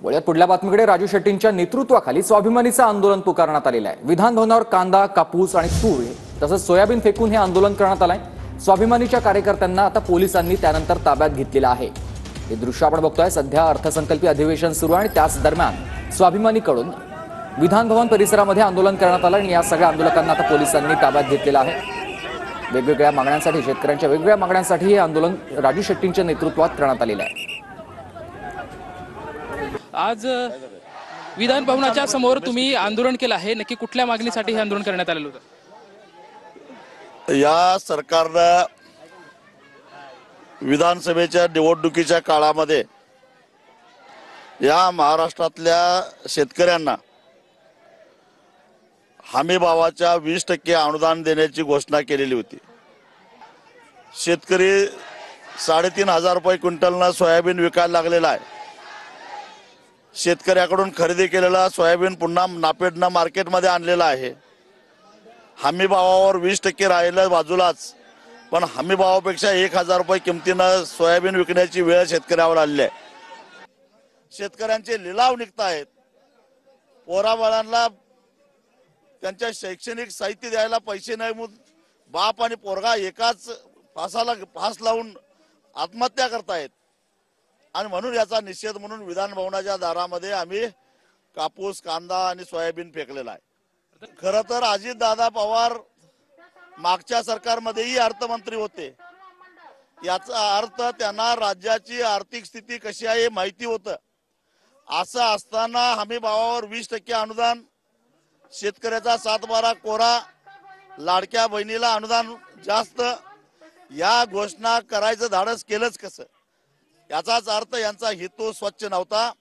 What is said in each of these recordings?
वळ्यात पुढल्या बातमीकडे राजू शेट्टींच्या नेतृत्वाखाली स्वाभिमानीचं आंदोलन पुकारण्यात आलेलं आहे। विधान भवनावर कांदा, कापूस आणि तूर तसंच सोयाबीन फेकून हे आंदोलन करण्यात आलंय। स्वाभिमानीच्या कार्यकर्त्यांना आता पोलिसांनी त्यानंतर ताब्यात घेतलेलं आहे। हे दृश्य आपण बघतोय। सध्या अर्थसंकल्पीय अधिवेशन सुरू आहे आणि त्याच दरम्यान स्वाभिमानीकडून विधान भवन परिसरामध्ये आंदोलन करण्यात आलं आणि या सगळ्या आंदोलकांना आता पोलिसांनी ताब्यात घेतलेलं आहे। वेगवेगळ्या मागण्यांसाठी, शेतकऱ्यांच्या वेगवेगळ्या मागण्यांसाठी हे आंदोलन राजू शेट्टींच्या नेतृत्वात करण्यात आलेलं आहे। आज विधान भवनाच्या समोर तुम्ही आंदोलन केलं आहे, नक्की कुठल्या मागणीसाठी हे आंदोलन करण्यात आलेलं होतं? या सरकारनं विधानसभेच्या निवडणुकीच्या काळामध्ये या महाराष्ट्रातल्या शेतकऱ्यांना हमी भावाच्या 20% अनुदान देण्याची घोषणा केलेली होती। शेतकरी 3,500 रुपये क्विंटलनं सोयाबीन विकायला लागलेला आहे। शेतकऱ्याकडून खरेदी केलेला सोयाबीन पुन्हा नापेडनं मार्केटमध्ये आणलेला आहे। हमी भावावर 20% राहिलं बाजूलाच, पण हमी भावापेक्षा 1,000 रुपये किमतीनं सोयाबीन विकण्याची वेळ शेतकऱ्यावर आलेली आहे। शेतकऱ्यांचे लिलाव निघत आहेत। पोराबाळांना त्यांच्या शैक्षणिक साहित्य द्यायला पैसे नाही म्हणून बाप आणि पोरगा एकाच फास लावून आत्महत्या करतायत आणि म्हणून याचा निषेध म्हणून विधान भवनाच्या दारामध्ये आम्ही कापूस, कांदा आणि सोयाबीन फेकलेला आहे। खरं तर अजितदादा पवार मागच्या सरकारमध्येही अर्थमंत्री होते। याचा अर्थ त्यांना राज्याची आर्थिक स्थिती कशी आहे हे माहिती होतं। असं असताना हमी भावावर 20% अनुदान, शेतकऱ्याचा 7/12 कोरा, लाडक्या बहिणीला अनुदान जास्त, या घोषणा करायचं धाडस केलंच कसं? याचाच अर्थ यांचा हेतू स्वच्छ नव्हता।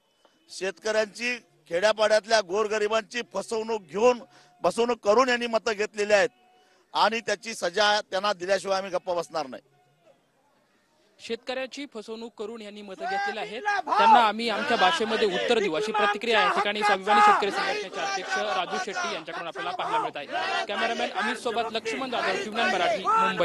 शेतकऱ्यांची, खेड्यापाड्यातल्या गोरगरिबांची फसवणूक करून यांनी मतं घेतलेली आहेत आणि त्याची सजा त्यांना दिल्याशिवाय आम्ही गप्प बसणार नाही। शेतकऱ्याची फसवणूक करून यांनी मतं घेतलेली आहेत, त्यांना आम्ही आमच्या भाषेमध्ये उत्तर देऊ अशी प्रतिक्रिया या ठिकाणी स्वाभिमानी शेतकरी संघटनेचे अध्यक्ष राजू शेट्टी यांच्याकडून आपल्याला पाहायला मिळत आहे। कॅमेरामॅन अमित सोबत लक्ष्मण जाधव, जीवनान मराठी, मुंबई।